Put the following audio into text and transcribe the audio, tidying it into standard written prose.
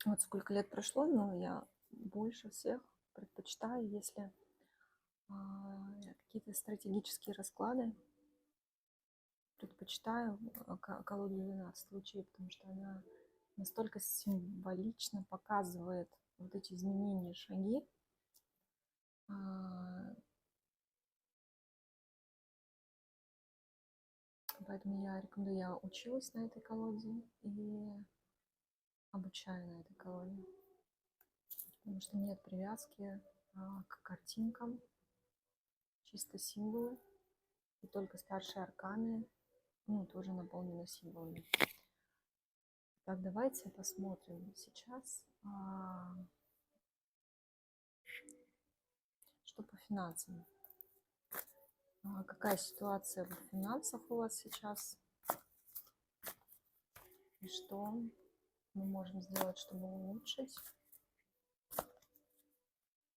Вот сколько лет прошло, но я больше всех предпочитаю, если какие-то стратегические расклады, предпочитаю колоду 12 лучей, потому что она настолько символично показывает вот эти изменения, шаги. А, Поэтому я рекомендую, я училась на этой колоде и обучаю на этой колоде, потому что нет привязки к картинкам, чисто символы, и только старшие арканы, ну, тоже наполнены символами. Так, давайте посмотрим сейчас, что по финансам. Какая ситуация в финансах у вас сейчас? И что мы можем сделать, чтобы улучшить